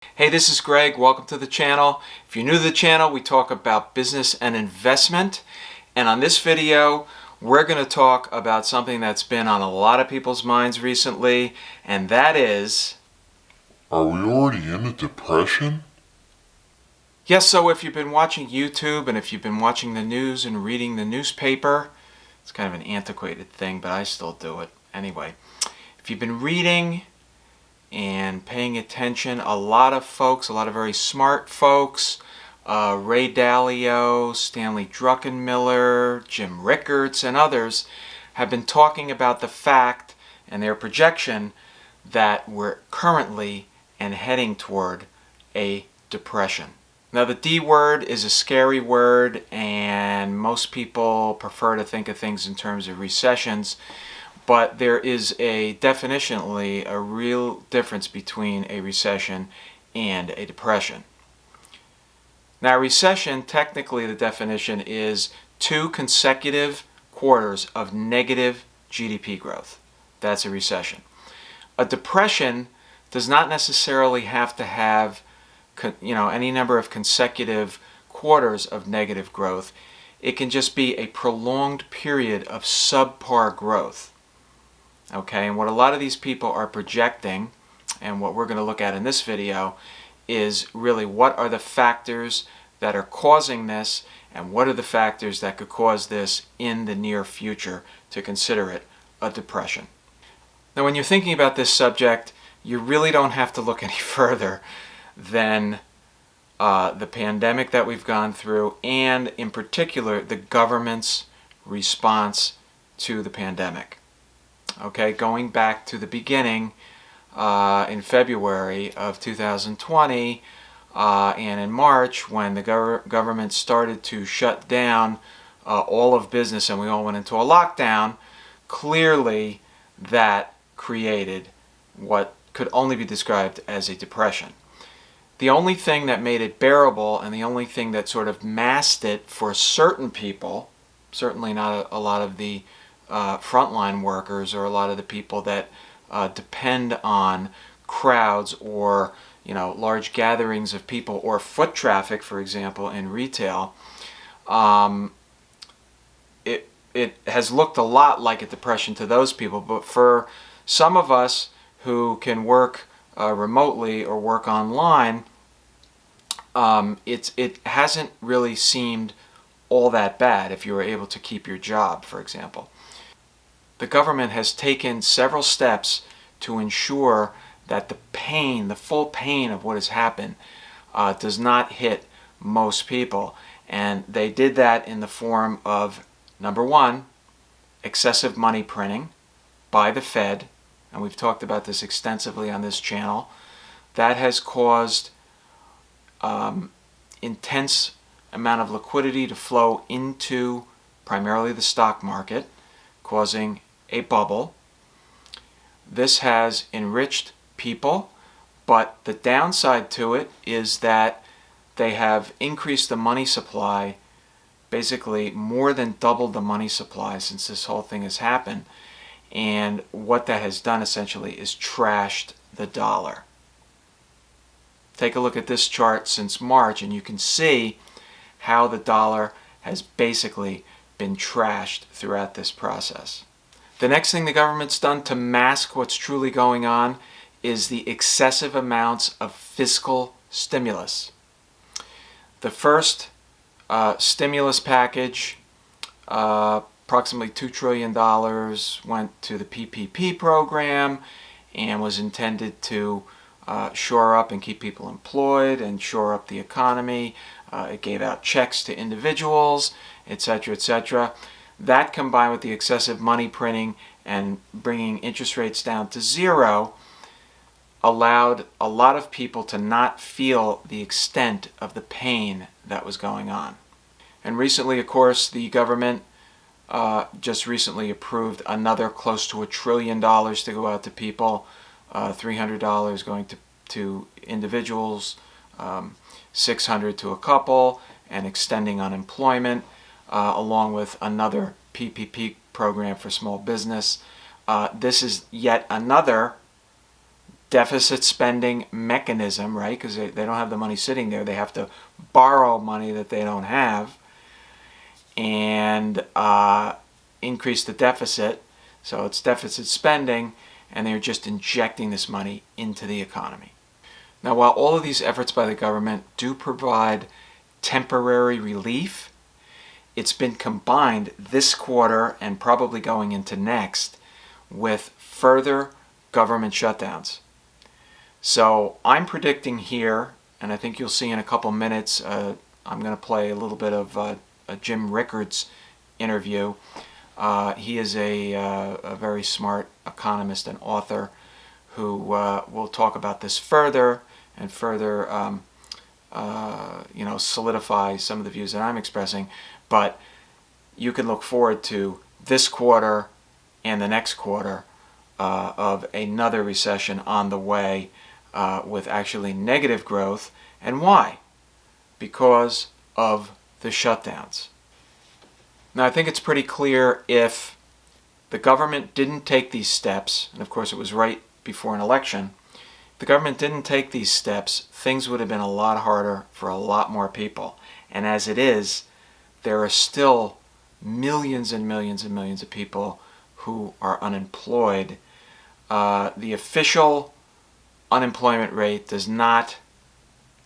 Hey, this is Greg. Welcome to the channel. If you're new to the channel, we talk about business and investment. And on this video, we're going to talk about something that's been on a lot of people's minds recently, and that is... Are we already in a depression? Yes, so if you've been watching YouTube and if you've been watching the news and reading the newspaper, it's kind of an antiquated thing, but I still do it anyway. If you've been reading and paying attention, a lot of folks, a lot of very smart folks, Ray Dalio, Stanley Druckenmiller, Jim Rickards, and others have been talking about the fact and their projection that we're currently and heading toward a depression. Now, the D word is a scary word, and most people prefer to think of things in terms of recessions. But there is definitionally a real difference between a recession and a depression. Now, recession, technically the definition is 2 consecutive quarters of negative GDP growth. That's a recession. A depression does not necessarily have to have any number of consecutive quarters of negative growth. It can just be a prolonged period of subpar growth. Okay, and what a lot of these people are projecting, and what we're going to look at in this video, is really what are the factors that are causing this, and what are the factors that could cause this in the near future to consider it a depression. Now, when you're thinking about this subject, you really don't have to look any further than the pandemic that we've gone through, and in particular, the government's response to the pandemic. Okay, going back to the beginning in February of 2020 and in March, when the government started to shut down all of business and we all went into a lockdown, clearly that created what could only be described as a depression. The only thing that made it bearable, and the only thing that sort of masked it for certain people, certainly not a lot of the frontline workers or a lot of the people that depend on crowds or large gatherings of people or foot traffic, for example, in retail, it has looked a lot like a depression to those people. But for some of us who can work remotely or work online, it hasn't really seemed all that bad if you were able to keep your job, for example. The government has taken several steps to ensure that the full pain of what has happened does not hit most people. And they did that in the form of, number one, excessive money printing by the Fed, and we've talked about this extensively on this channel. That has caused intense amount of liquidity to flow into primarily the stock market, causing a bubble. This has enriched people, but the downside to it is that they have increased the money supply, basically more than doubled the money supply since this whole thing has happened. And what that has done essentially is trashed the dollar. Take a look at this chart since March, and you can see how the dollar has basically been trashed throughout this process. The next thing the government's done to mask what's truly going on is the excessive amounts of fiscal stimulus. The first stimulus package, approximately $2 trillion, went to the PPP program and was intended to shore up and keep people employed and shore up the economy. It gave out checks to individuals, etc., etc. That, combined with the excessive money printing and bringing interest rates down to zero, allowed a lot of people to not feel the extent of the pain that was going on. And recently, of course, the government just recently approved another close to $1 trillion to go out to people, $300 going to individuals, $600 to a couple, and extending unemployment, along with another PPP program for small business. This is yet another deficit spending mechanism, right? Because they don't have the money sitting there. They have to borrow money that they don't have and increase the deficit. So it's deficit spending, and they're just injecting this money into the economy. Now, while all of these efforts by the government do provide temporary relief, it's been combined this quarter and probably going into next with further government shutdowns. So I'm predicting here, and I think you'll see in a couple minutes, I'm going to play a little bit of a Jim Rickards interview. He is a very smart economist and author who will talk about this further and further solidify some of the views that I'm expressing. But you can look forward to this quarter and the next quarter of another recession on the way with actually negative growth. And why? Because of the shutdowns. Now, I think it's pretty clear if the government didn't take these steps, and of course it was right before an election, if the government didn't take these steps, things would have been a lot harder for a lot more people. And as it is, there are still millions and millions and millions of people who are unemployed. The official unemployment rate does not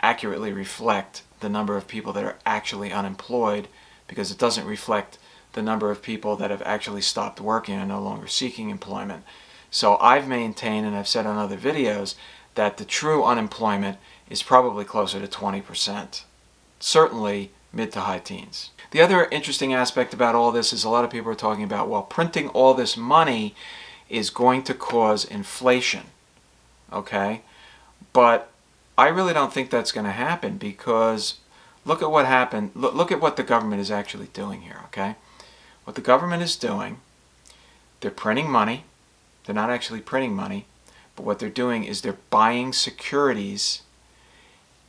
accurately reflect the number of people that are actually unemployed, because it doesn't reflect the number of people that have actually stopped working and are no longer seeking employment. So I've maintained, and I've said on other videos, that the true unemployment is probably closer to 20%. Certainly mid to high teens. The other interesting aspect about all this is a lot of people are talking about, well, printing all this money is going to cause inflation. Okay? But I really don't think that's going to happen, because look at what happened. Look at what the government is actually doing here, okay? What the government is doing, they're printing money. They're not actually printing money, but what they're doing is they're buying securities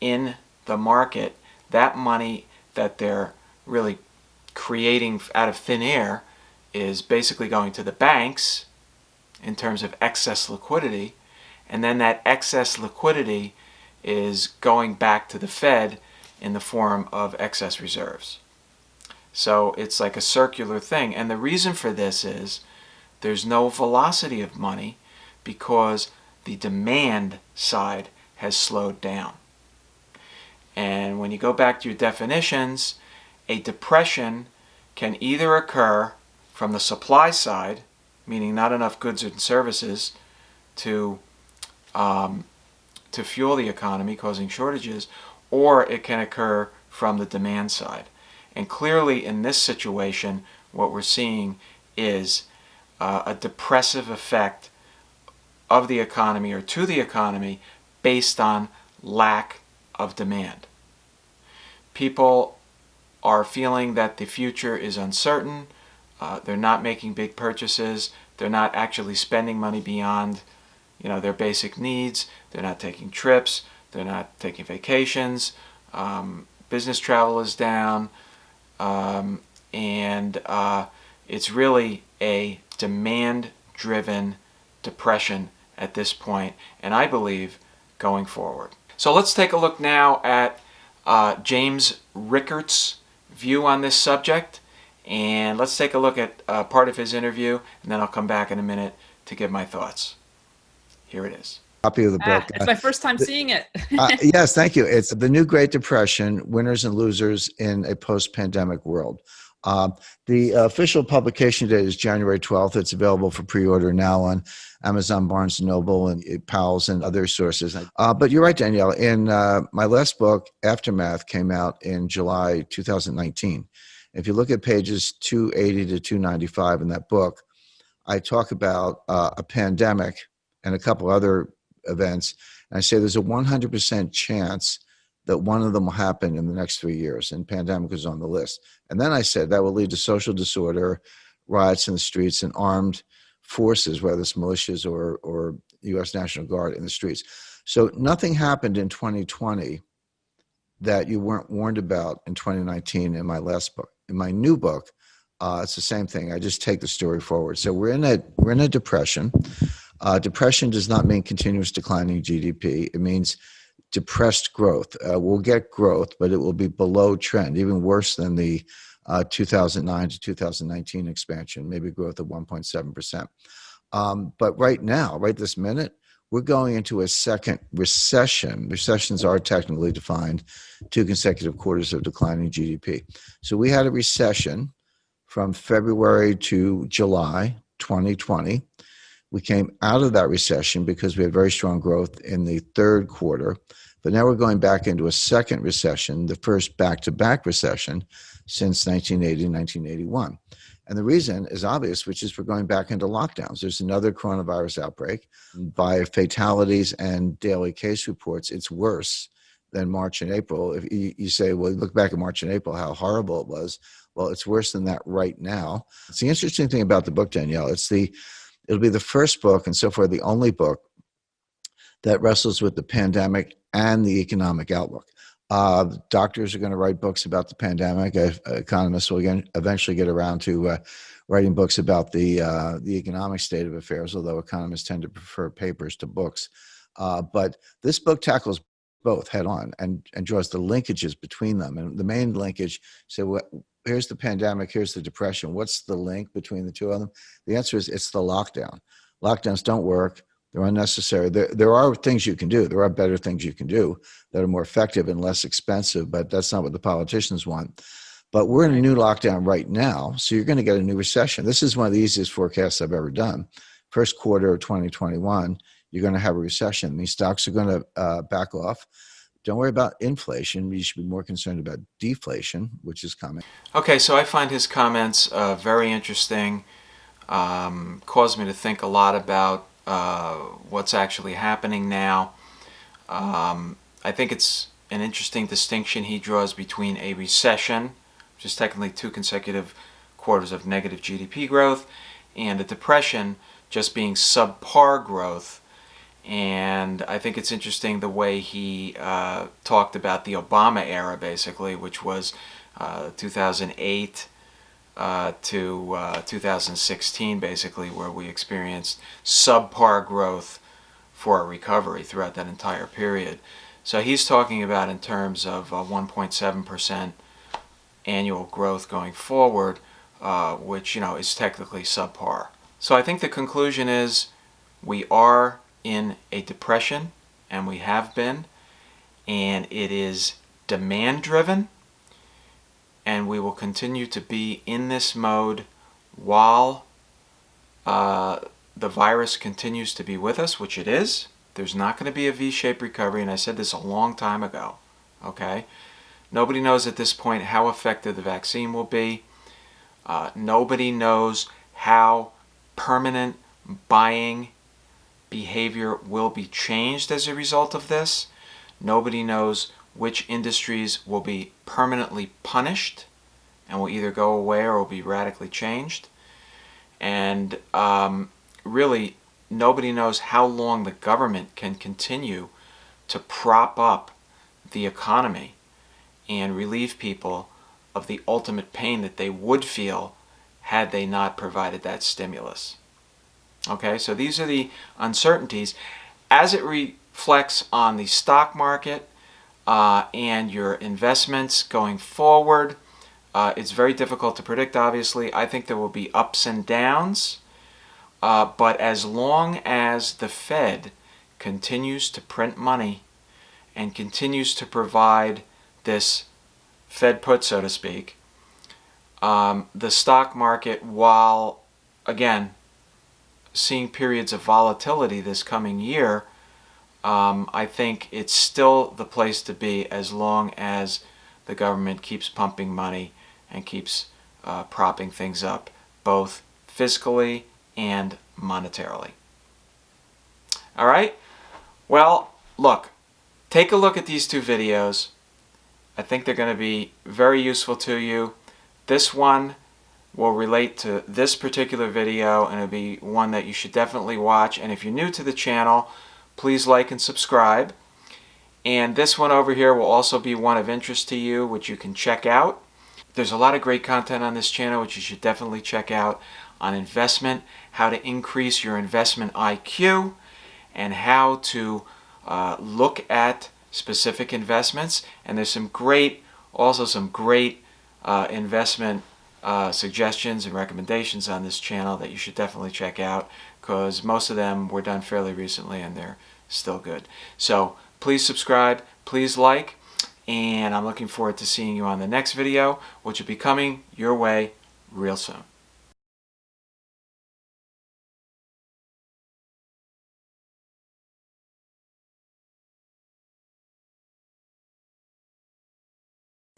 in the market. That money that they're really creating out of thin air is basically going to the banks in terms of excess liquidity, and then that excess liquidity is going back to the Fed in the form of excess reserves. So it's like a circular thing. And the reason for this is there's no velocity of money because the demand side has slowed down. And when you go back to your definitions, a depression can either occur from the supply side, meaning not enough goods and services to fuel the economy, causing shortages, or it can occur from the demand side. And clearly in this situation, what we're seeing is a depressive effect of the economy or to the economy based on lack of demand. People are feeling that the future is uncertain. They're not making big purchases. They're not actually spending money beyond their basic needs. They're not taking trips. They're not taking vacations. Business travel is down. And it's really a demand-driven depression at this point, and I believe going forward. So let's take a look now at James Rickards' view on this subject, and let's take a look at part of his interview, and then I'll come back in a minute to give my thoughts. Here it is. Copy of the book. It's my first time seeing it. Yes, thank you. It's The New Great Depression, Winners and Losers in a Post-Pandemic World. The official publication date is January 12th. It's available for pre-order now on Amazon, Barnes & Noble, and Powell's and other sources. But you're right, Danielle. In my last book, Aftermath, came out in July 2019. If you look at pages 280 to 295 in that book, I talk about a pandemic and a couple other events. And I say there's a 100% chance that one of them will happen in the next 3 years, and pandemic is on the list. And then I said that will lead to social disorder, riots in the streets, and armed forces, whether it's militias or U.S. National Guard in the streets. So nothing happened in 2020 that you weren't warned about in 2019 in my last book. In my new book, it's the same thing. I just take the story forward. So we're in a depression. Depression does not mean continuous declining GDP. It means depressed growth. We'll get growth, but it will be below trend, even worse than the 2009 to 2019 expansion, maybe growth of 1.7%. But right now, right this minute, we're going into a second recession. Recessions are technically defined 2 consecutive quarters of declining GDP. So we had a recession from February to July 2020. We came out of that recession because we had very strong growth in the third quarter. But now we're going back into a second recession, the first back-to-back recession since 1980, 1981. And the reason is obvious, which is we're going back into lockdowns. There's another coronavirus outbreak. By fatalities and daily case reports, it's worse than March and April. If you say, well, look back at March and April, how horrible it was. Well, it's worse than that right now. It's the interesting thing about the book, Danielle. It'll be the first book, and so far the only book, that wrestles with the pandemic and the economic outlook. Doctors are going to write books about the pandemic. Economists will eventually get around to writing books about the economic state of affairs, although economists tend to prefer papers to books. But this book tackles both head on and draws the linkages between them. And the main linkage, so here's the pandemic, here's the depression. What's the link between the two of them? The answer is it's the lockdown. Lockdowns don't work. They're unnecessary. There are things you can do. There are better things you can do that are more effective and less expensive, but that's not what the politicians want. But we're in a new lockdown right now, so you're going to get a new recession. This is one of the easiest forecasts I've ever done. First quarter of 2021, you're going to have a recession. These stocks are going to back off. Don't worry about inflation. You should be more concerned about deflation, which is coming. Okay, so I find his comments very interesting. Caused me to think a lot about what's actually happening now. I think it's an interesting distinction he draws between a recession, which is technically 2 consecutive quarters of negative GDP growth, and a depression just being subpar growth. And I think it's interesting the way he talked about the Obama era, basically, which was 2008 to 2016, basically, where we experienced subpar growth for a recovery throughout that entire period. So he's talking about in terms of 1.7% annual growth going forward, which, is technically subpar. So I think the conclusion is we are in a depression, and we have been, and it is demand driven, and we will continue to be in this mode while the virus continues to be with us, which it is. There's not going to be a V-shaped recovery, and I said this a long time ago, okay? Nobody knows at this point how effective the vaccine will be. Nobody knows how permanent buying behavior will be changed as a result of this. Nobody knows which industries will be permanently punished and will either go away or will be radically changed. And really, nobody knows how long the government can continue to prop up the economy and relieve people of the ultimate pain that they would feel had they not provided that stimulus. Okay, so these are the uncertainties. As it reflects on the stock market and your investments going forward, it's very difficult to predict, obviously. I think there will be ups and downs, but as long as the Fed continues to print money and continues to provide this Fed put, so to speak, the stock market, while, again, seeing periods of volatility this coming year, I think it's still the place to be as long as the government keeps pumping money and keeps propping things up, both fiscally and monetarily. All right? Well, look, take a look at these 2 videos. I think they're going to be very useful to you. This one will relate to this particular video, and it'll be one that you should definitely watch. And if you're new to the channel, please like and subscribe. And this one over here will also be one of interest to you, which you can check out. There's a lot of great content on this channel, which you should definitely check out. on investment, how to increase your investment IQ, and how to look at specific investments. And there's some great investment suggestions and recommendations on this channel that you should definitely check out, because most of them were done fairly recently and they're still good. So please subscribe, please like, and I'm looking forward to seeing you on the next video, which will be coming your way real soon.